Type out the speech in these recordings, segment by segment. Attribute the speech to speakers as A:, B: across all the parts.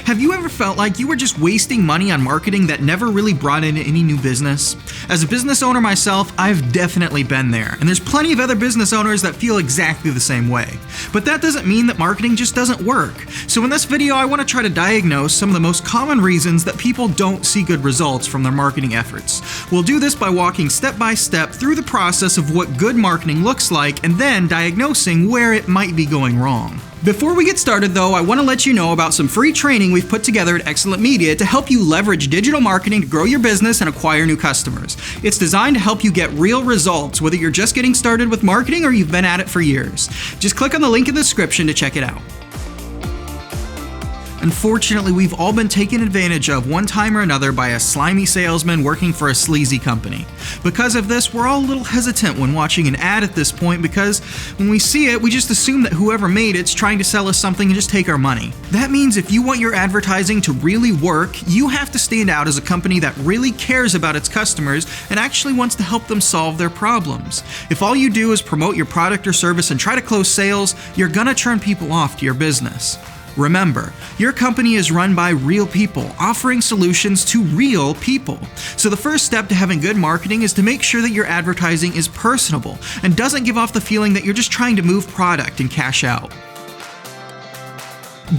A: Have you ever felt like you were just wasting money on marketing that never really brought in any new business? As a business owner myself, I've definitely been there, and there's plenty of other business owners that feel exactly the same way. But that doesn't mean that marketing just doesn't work. So in this video, I want to try to diagnose some of the most common reasons that people don't see good results from their marketing efforts. We'll do this by walking step by step through the process of what good marketing looks like and then diagnosing where it might be going wrong. Before we get started though, I want to let you know about some free training we've put together at Excellent Media to help you leverage digital marketing to grow your business and acquire new customers. It's designed to help you get real results, whether you're just getting started with marketing or you've been at it for years. Just click on the link in the description to check it out. Unfortunately, we've all been taken advantage of one time or another by a slimy salesman working for a sleazy company. Because of this, we're all a little hesitant when watching an ad at this point because when we see it, we just assume that whoever made it's trying to sell us something and just take our money. That means if you want your advertising to really work, you have to stand out as a company that really cares about its customers and actually wants to help them solve their problems. If all you do is promote your product or service and try to close sales, you're gonna turn people off to your business. Remember, your company is run by real people, offering solutions to real people. So the first step to having good marketing is to make sure that your advertising is personable and doesn't give off the feeling that you're just trying to move product and cash out.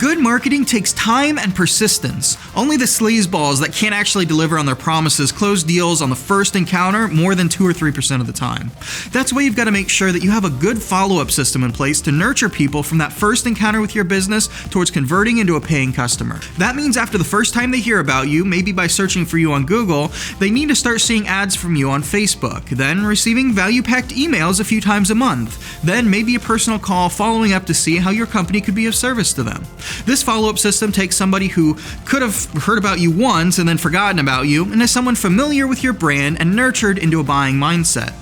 A: Good marketing takes time and persistence. Only the sleazeballs that can't actually deliver on their promises close deals on the first encounter more than 2 or 3% of the time. That's why you've got to make sure that you have a good follow-up system in place to nurture people from that first encounter with your business towards converting into a paying customer. That means after the first time they hear about you, maybe by searching for you on Google, they need to start seeing ads from you on Facebook, then receiving value-packed emails a few times a month, then maybe a personal call following up to see how your company could be of service to them. This follow-up system takes somebody who could have heard about you once and then forgotten about you, and is someone familiar with your brand and nurtured into a buying mindset.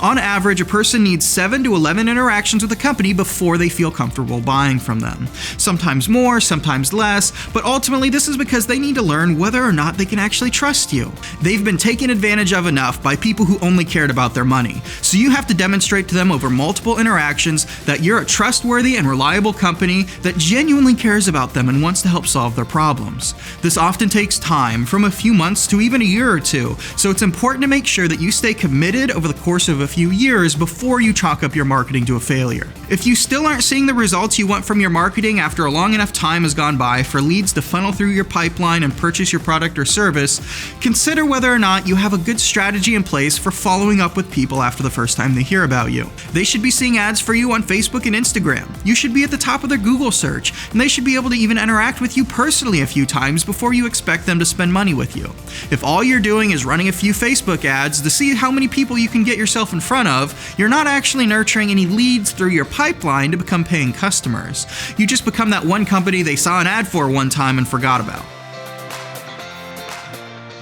A: On average, a person needs 7 to 11 interactions with a company before they feel comfortable buying from them. Sometimes more, sometimes less, but ultimately this is because they need to learn whether or not they can actually trust you. They've been taken advantage of enough by people who only cared about their money. So you have to demonstrate to them over multiple interactions that you're a trustworthy and reliable company that genuinely cares about them and wants to help solve their problems. This often takes time, from a few months to even a year or two, so it's important to make sure that you stay committed over the course of a few years before you chalk up your marketing to a failure. If you still aren't seeing the results you want from your marketing after a long enough time has gone by for leads to funnel through your pipeline and purchase your product or service, consider whether or not you have a good strategy in place for following up with people after the first time they hear about you. They should be seeing ads for you on Facebook and Instagram. You should be at the top of their Google search, and they should be able to even interact with you personally a few times before you expect them to spend money with you. If all you're doing is running a few Facebook ads to see how many people you can get yourself in front of, you're not actually nurturing any leads through your pipeline to become paying customers. You just become that one company they saw an ad for one time and forgot about.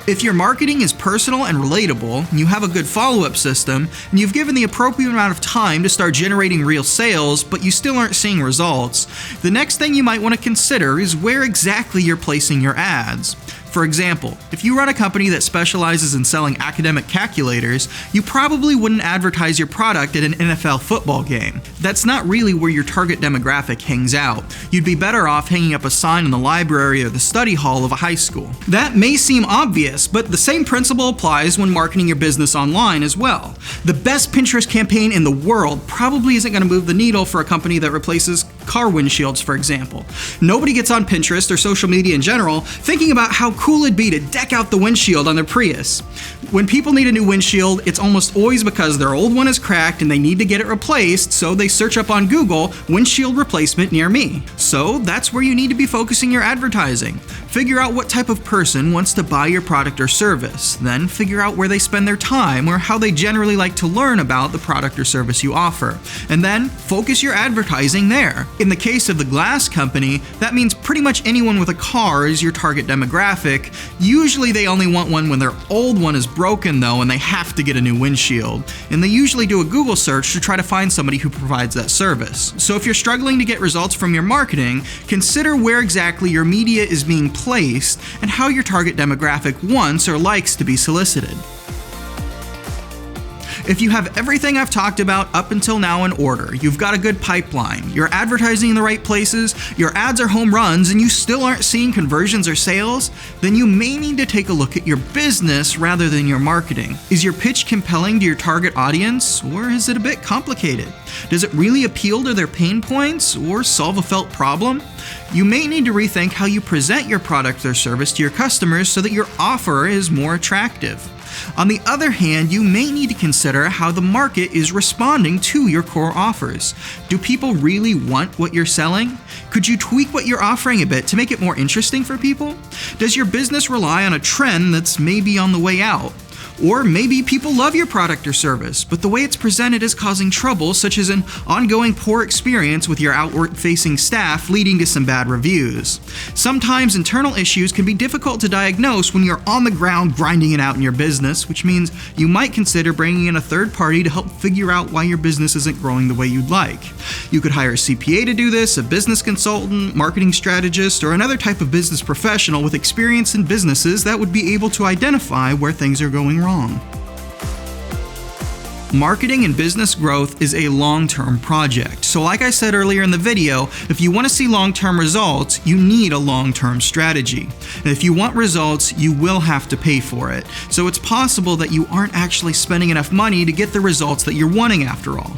A: If your marketing is personal and relatable, and you have a good follow-up system, and you've given the appropriate amount of time to start generating real sales, but you still aren't seeing results, the next thing you might want to consider is where exactly you're placing your ads. For example, if you run a company that specializes in selling academic calculators, you probably wouldn't advertise your product at an NFL football game. That's not really where your target demographic hangs out. You'd be better off hanging up a sign in the library or the study hall of a high school. That may seem obvious, but the same principle applies when marketing your business online as well. The best Pinterest campaign in the world probably isn't going to move the needle for a company that replaces car windshields, for example. Nobody gets on Pinterest or social media in general thinking about how cool it'd be to deck out the windshield on their Prius. When people need a new windshield, it's almost always because their old one is cracked and they need to get it replaced, so they search up on Google, windshield replacement near me. So that's where you need to be focusing your advertising. Figure out what type of person wants to buy your product or service. Then figure out where they spend their time or how they generally like to learn about the product or service you offer. And then focus your advertising there. In the case of the glass company, that means pretty much anyone with a car is your target demographic. Usually they only want one when their old one is broken though and they have to get a new windshield. And they usually do a Google search to try to find somebody who provides that service. So if you're struggling to get results from your marketing, consider where exactly your media is being placed and how your target demographic wants or likes to be solicited. If you have everything I've talked about up until now in order, you've got a good pipeline, you're advertising in the right places, your ads are home runs, and you still aren't seeing conversions or sales, then you may need to take a look at your business rather than your marketing. Is your pitch compelling to your target audience, or is it a bit complicated? Does it really appeal to their pain points or solve a felt problem? You may need to rethink how you present your product or service to your customers so that your offer is more attractive. On the other hand, you may need to consider how the market is responding to your core offers. Do people really want what you're selling? Could you tweak what you're offering a bit to make it more interesting for people? Does your business rely on a trend that's maybe on the way out? Or maybe people love your product or service, but the way it's presented is causing trouble, such as an ongoing poor experience with your outward-facing staff leading to some bad reviews. Sometimes internal issues can be difficult to diagnose when you're on the ground grinding it out in your business, which means you might consider bringing in a third party to help figure out why your business isn't growing the way you'd like. You could hire a CPA to do this, a business consultant, marketing strategist, or another type of business professional with experience in businesses that would be able to identify where things are going wrong. Marketing and business growth is a long-term project. So like I said earlier in the video, if you want to see long-term results, you need a long-term strategy. And if you want results, you will have to pay for it. So it's possible that you aren't actually spending enough money to get the results that you're wanting after all.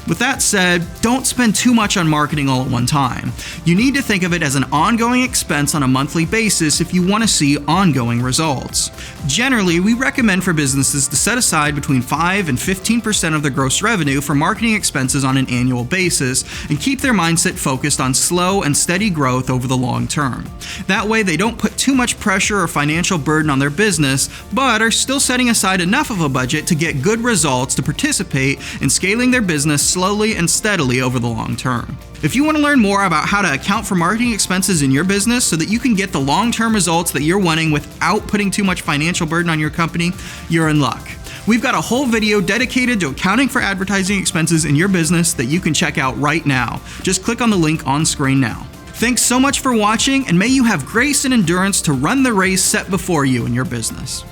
A: With that said, don't spend too much on marketing all at one time. You need to think of it as an ongoing expense on a monthly basis if you want to see ongoing results. Generally, we recommend for businesses to set aside between 5 and 15% of their gross revenue for marketing expenses on an annual basis and keep their mindset focused on slow and steady growth over the long term. That way, they don't put too much pressure or financial burden on their business, but are still setting aside enough of a budget to get good results to participate in scaling their business slowly and steadily over the long term. If you want to learn more about how to account for marketing expenses in your business so that you can get the long-term results that you're wanting without putting too much financial burden on your company, you're in luck. We've got a whole video dedicated to accounting for advertising expenses in your business that you can check out right now. Just click on the link on screen now. Thanks so much for watching, and may you have grace and endurance to run the race set before you in your business.